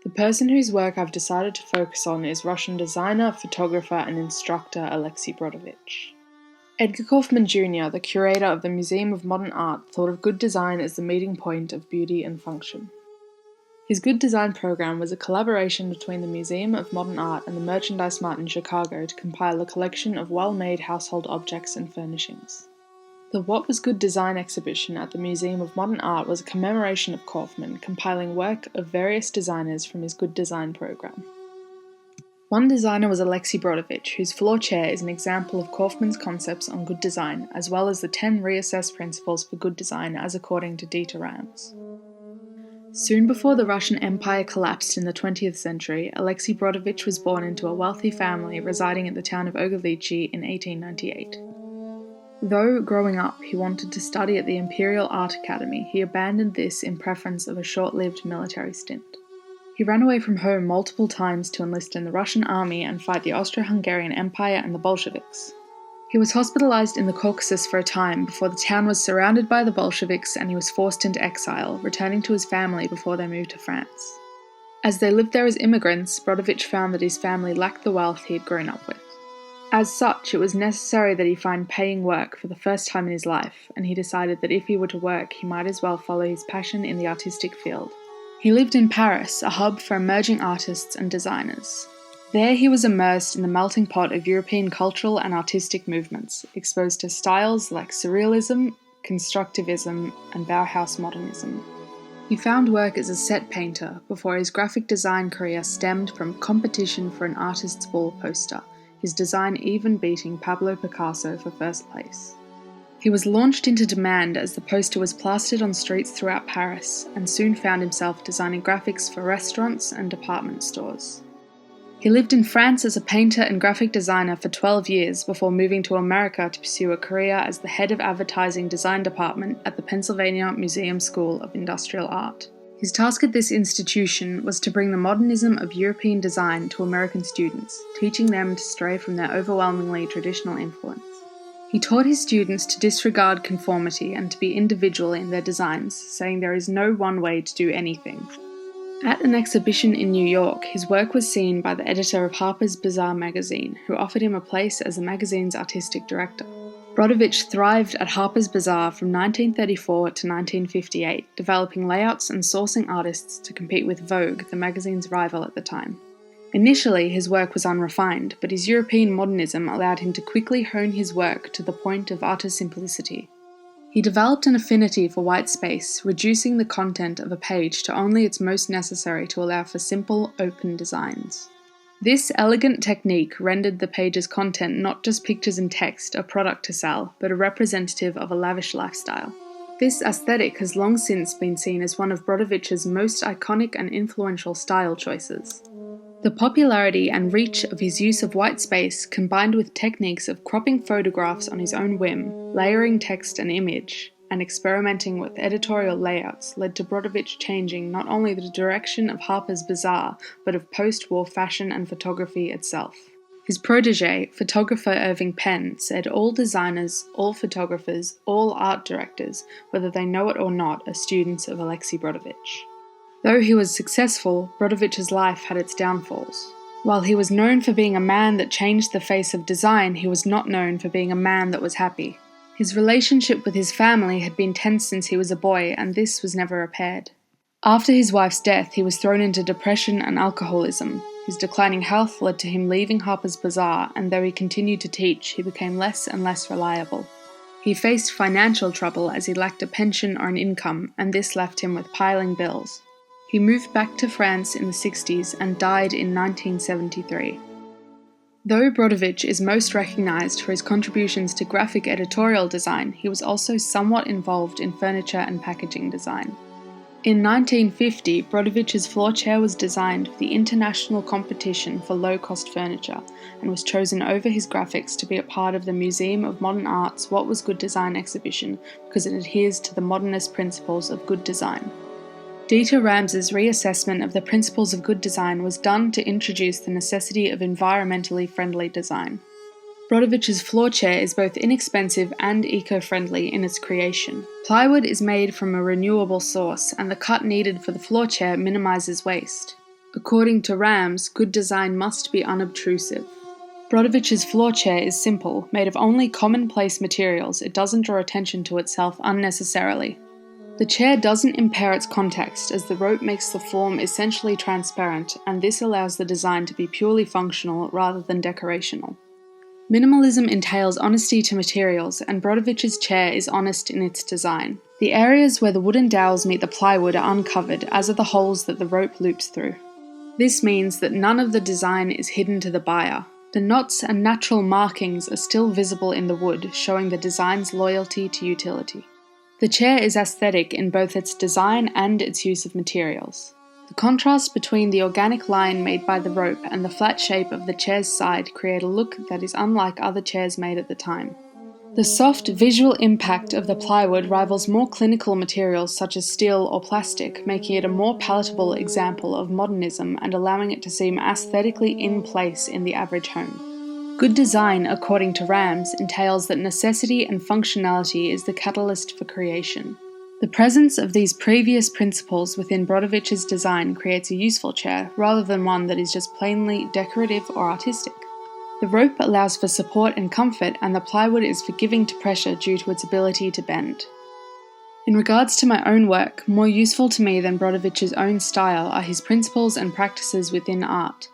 The person whose work I've decided to focus on is Russian designer, photographer, and instructor Alexey Brodovitch. Edgar Kaufman Jr., the curator of the Museum of Modern Art, thought of good design as the meeting point of beauty and function. His Good Design program was a collaboration between the Museum of Modern Art and the Merchandise Mart in Chicago to compile a collection of well-made household objects and furnishings. The What Was Good Design exhibition at the Museum of Modern Art was a commemoration of Kaufman, compiling work of various designers from his Good Design program. One designer was Alexey Brodovitch, whose floor chair is an example of Kaufman's concepts on good design, as well as the 10 reassessed principles for good design as according to Dieter Rams. Soon before the Russian Empire collapsed in the 20th century, Alexey Brodovitch was born into a wealthy family residing at the town of Ogovlichi in 1898. Though, growing up, he wanted to study at the Imperial Art Academy, he abandoned this in preference of a short-lived military stint. He ran away from home multiple times to enlist in the Russian army and fight the Austro-Hungarian Empire and the Bolsheviks. He was hospitalized in the Caucasus for a time before the town was surrounded by the Bolsheviks and he was forced into exile, returning to his family before they moved to France. As they lived there as immigrants, Brodovitch found that his family lacked the wealth he had grown up with. As such, it was necessary that he find paying work for the first time in his life, and he decided that if he were to work, he might as well follow his passion in the artistic field. He lived in Paris, a hub for emerging artists and designers. There he was immersed in the melting pot of European cultural and artistic movements, exposed to styles like Surrealism, Constructivism, and Bauhaus modernism. He found work as a set painter before his graphic design career stemmed from competition for an artist's ball poster, his design even beating Pablo Picasso for first place. He was launched into demand as the poster was plastered on streets throughout Paris, and soon found himself designing graphics for restaurants and department stores. He lived in France as a painter and graphic designer for 12 years before moving to America to pursue a career as the head of advertising design department at the Pennsylvania Museum School of Industrial Art. His task at this institution was to bring the modernism of European design to American students, teaching them to stray from their overwhelmingly traditional influence. He taught his students to disregard conformity and to be individual in their designs, saying there is no one way to do anything. At an exhibition in New York, his work was seen by the editor of Harper's Bazaar magazine, who offered him a place as the magazine's artistic director. Brodovitch thrived at Harper's Bazaar from 1934 to 1958, developing layouts and sourcing artists to compete with Vogue, the magazine's rival at the time. Initially, his work was unrefined, but his European modernism allowed him to quickly hone his work to the point of utter simplicity. He developed an affinity for white space, reducing the content of a page to only its most necessary to allow for simple, open designs. This elegant technique rendered the page's content not just pictures and text, a product to sell, but a representative of a lavish lifestyle. This aesthetic has long since been seen as one of Brodovitch's most iconic and influential style choices. The popularity and reach of his use of white space, combined with techniques of cropping photographs on his own whim, layering text and image, and experimenting with editorial layouts, led to Brodovitch changing not only the direction of Harper's Bazaar, but of post-war fashion and photography itself. His protege, photographer Irving Penn, said all designers, all photographers, all art directors, whether they know it or not, are students of Alexey Brodovitch. Though he was successful, Brodovitch's life had its downfalls. While he was known for being a man that changed the face of design, he was not known for being a man that was happy. His relationship with his family had been tense since he was a boy, and this was never repaired. After his wife's death, he was thrown into depression and alcoholism. His declining health led to him leaving Harper's Bazaar, and though he continued to teach, he became less and less reliable. He faced financial trouble as he lacked a pension or an income, and this left him with piling bills. He moved back to France in the 60s and died in 1973. Though Brodovitch is most recognized for his contributions to graphic editorial design, he was also somewhat involved in furniture and packaging design. In 1950, Brodovitch's floor chair was designed for the International Competition for Low-Cost Furniture and was chosen over his graphics to be a part of the Museum of Modern Art's What Was Good Design exhibition because it adheres to the modernist principles of good design. Dieter Rams's reassessment of the principles of good design was done to introduce the necessity of environmentally friendly design. Brodovitch's floor chair is both inexpensive and eco-friendly in its creation. Plywood is made from a renewable source, and the cut needed for the floor chair minimizes waste. According to Rams, good design must be unobtrusive. Brodovitch's floor chair is simple, made of only commonplace materials. It doesn't draw attention to itself unnecessarily. The chair doesn't impair its context, as the rope makes the form essentially transparent, and this allows the design to be purely functional rather than decorational. Minimalism entails honesty to materials, and Brodovitch's chair is honest in its design. The areas where the wooden dowels meet the plywood are uncovered, as are the holes that the rope loops through. This means that none of the design is hidden to the buyer. The knots and natural markings are still visible in the wood, showing the design's loyalty to utility. The chair is aesthetic in both its design and its use of materials. The contrast between the organic line made by the rope and the flat shape of the chair's side create a look that is unlike other chairs made at the time. The soft visual impact of the plywood rivals more clinical materials such as steel or plastic, making it a more palatable example of modernism and allowing it to seem aesthetically in place in the average home. Good design, according to Rams, entails that necessity and functionality is the catalyst for creation. The presence of these previous principles within Brodovitch's design creates a useful chair, rather than one that is just plainly decorative or artistic. The rope allows for support and comfort, and the plywood is forgiving to pressure due to its ability to bend. In regards to my own work, more useful to me than Brodovitch's own style are his principles and practices within art.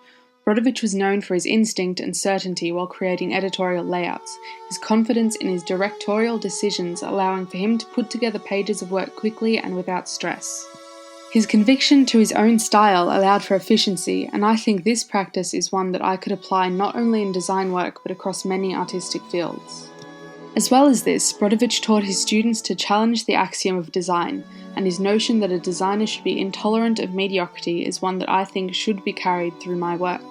Brodovitch was known for his instinct and certainty while creating editorial layouts, his confidence in his directorial decisions allowing for him to put together pages of work quickly and without stress. His conviction to his own style allowed for efficiency, and I think this practice is one that I could apply not only in design work but across many artistic fields. As well as this, Brodovitch taught his students to challenge the axiom of design, and his notion that a designer should be intolerant of mediocrity is one that I think should be carried through my work.